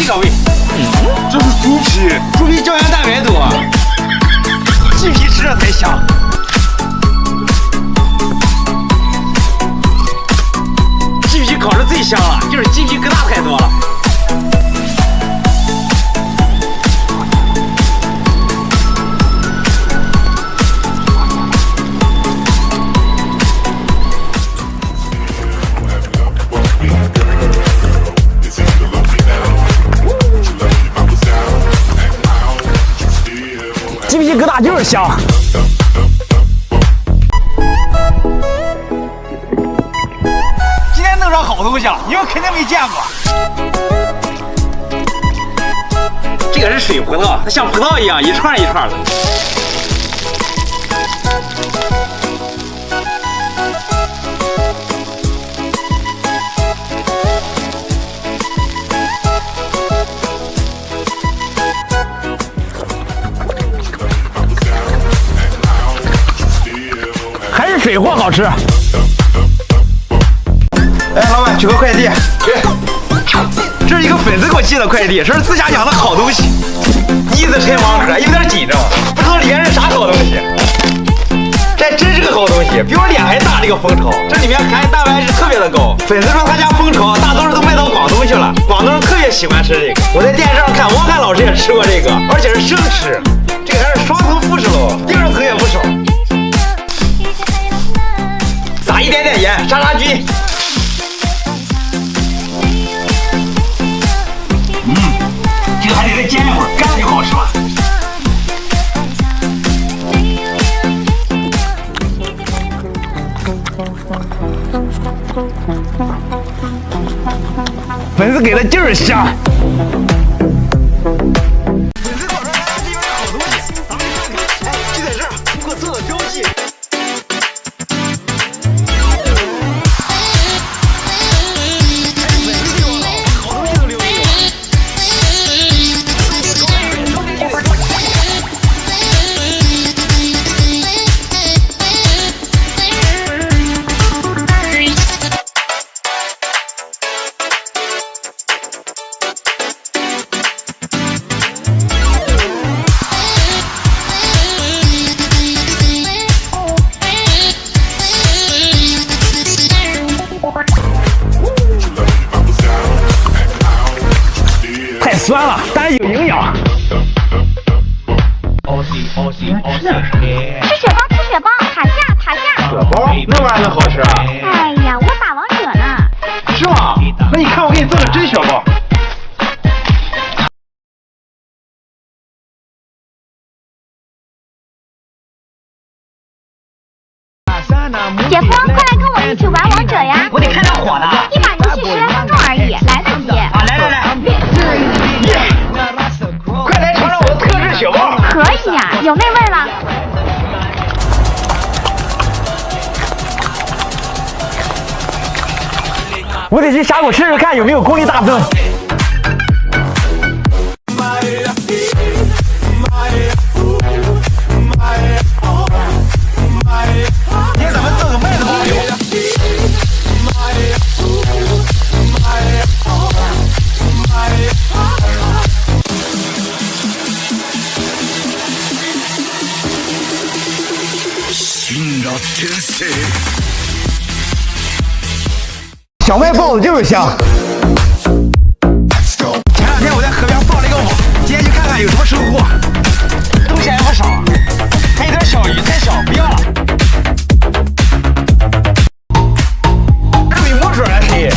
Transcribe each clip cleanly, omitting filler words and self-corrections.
这个味。这是猪皮，猪皮胶原蛋白多，鸡皮吃着才香。鸡皮烤着最香了，就是鸡皮疙瘩太多了。鸡皮疙瘩就是香。今天弄上好东西了，你们肯定没见过。这个是水葡萄，它像葡萄一样一串一串的。还是水货好吃。哎，老板，取个快递。这是一个粉丝给我寄的快递，这是自家养的好东西。第一次拆盲盒，有点紧张，不知道里面是啥好东西。这真是个好东西，比我脸还大。这个蜂巢，这里面含蛋白质特别的高。粉丝说他家蜂巢大多数都卖到广东去了，广东人特别喜欢吃这个。我在电视上看，汪涵老师也吃过这个，而且是生吃。这个还是双层复式喽，第二层也不少。撒一点点盐，杀杀菌。这个还得再煎一会儿，干了就好吃了。粉丝给的就是香。粉丝烤出来这边好东西，咱们看看。哎，就在这儿，给我做做标记。太酸了，但是有营养。吃雪糕，吃雪糕，塔下，塔下。雪糕那玩意儿能好吃啊？哎呀，我打王者呢。是吗？那你看我给你做个真雪糕。姐夫，快来跟我一起玩王者呀！我得开点火的。一把游戏10来分钟而已，来得及。啊，来来来，快来尝尝我的特制雪糕。可以呀，有那味儿了。我得去峡谷试试看有没有功力大增。今天咱们做个麦子包邮。小麦包子就是香。前两天我在河边放了一个网，今天去看看有什么收获。东西还不少，还有点小鱼，太小，不要了。这比木薯还黑。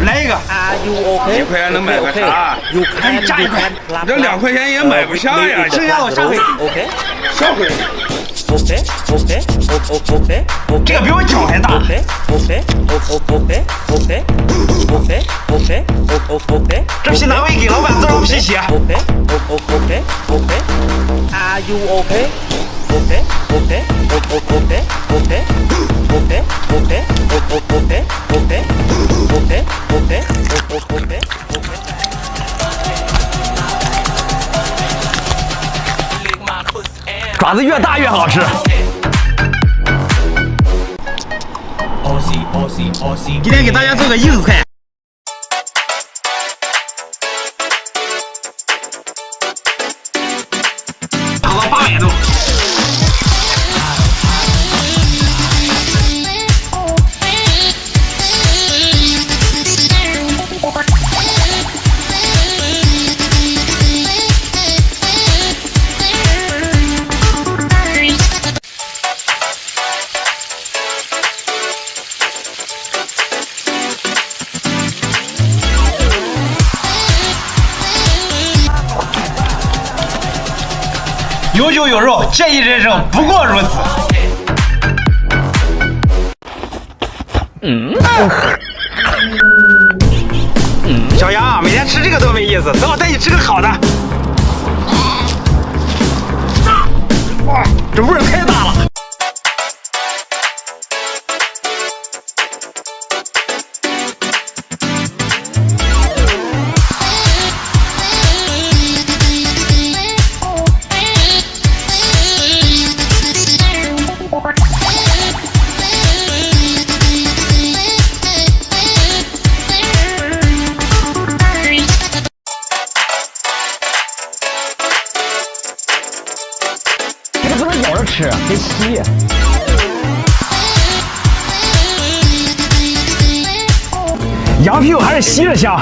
来一个，1块钱能买个啥？赶紧炸一块，你这2块钱也买不下呀！剩下的我下回。下回。这个比我脚还大。这皮哪位给老板做成皮鞋？ Are you okay? Okay, okay, okay, okay, okay, okay, okay, okay, okay, okay, okay, okay. 爪子越大越好吃。今天给大家做个硬菜。打到800度。有酒有肉，这一人生不过如此。小杨，每天吃这个多没意思，等我带你吃个好的。哇，这味儿太大了。不能咬着吃，得吸。羊屁股还是吸着香。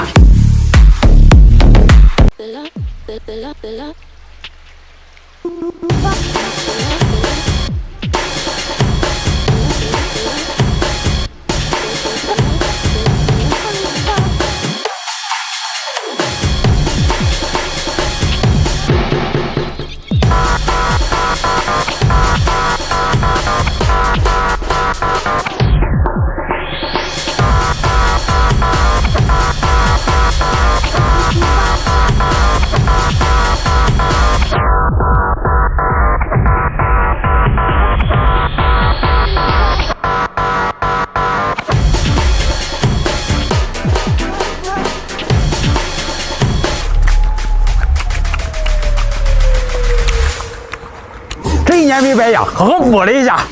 这一年没白养，好好补了一下。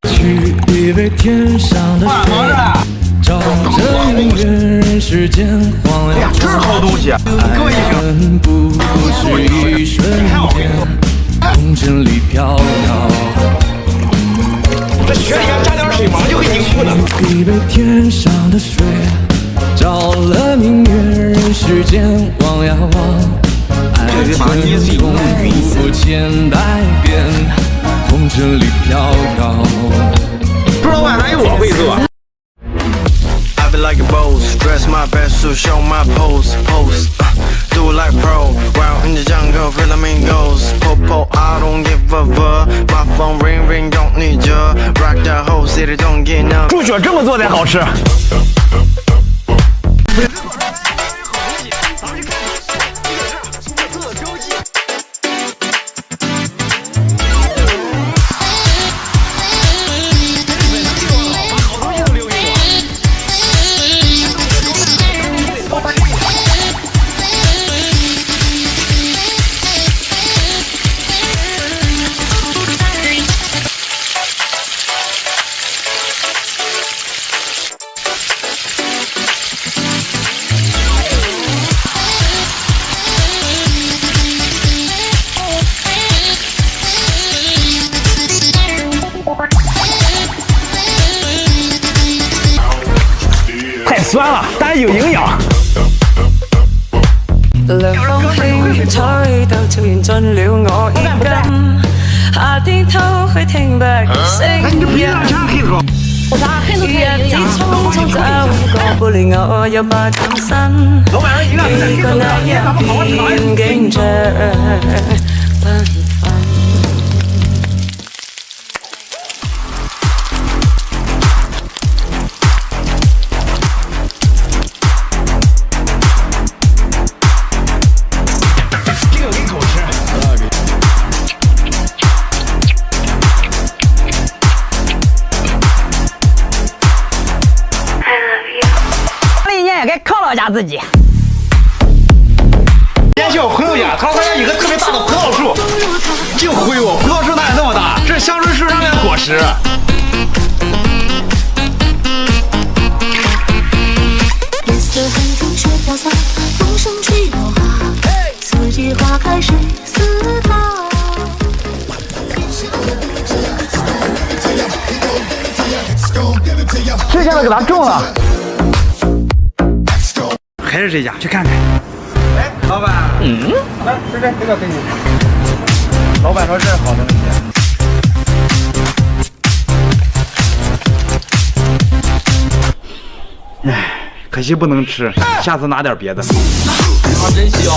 去一杯天上的水，照着明月人世间荒凉。这是好东西，各位人不是一瞬间，红尘里飘摇。这雪里面加点水马上就会凝固的。一杯天上的水，照了明月人世间望呀望。爱尘永不千百遍，红尘里飘摇。猪老板，咱有我会做。I feel like a boss, dress my best to show my pose, do like pro, wild in the jungle, feel amigos, popo, I don't give a fuck, my phone ring ring, don't need you, rock the whole city, don't get enough. 猪血这么做才好吃。太酸了，但是有营养。涼風輕吹到悄然進了我衣襟，夏天偷去聽白聲音。日子匆匆走過，不理我有百感新，記過那一片景象繽紛。萄家自己。先去我朋友家，他说他家有一个特别大的葡萄树，净灰我，葡萄树哪有那么大？这是香椿树上面的果实。颜色很甜，雪飘洒，风声吹落花，四季花开谁似他？这下子给他中了。还是这家，去看看。哎，老板，来吃这个给你。老板说这是好东西。哎，可惜不能吃，下次拿点别的。啊，真香。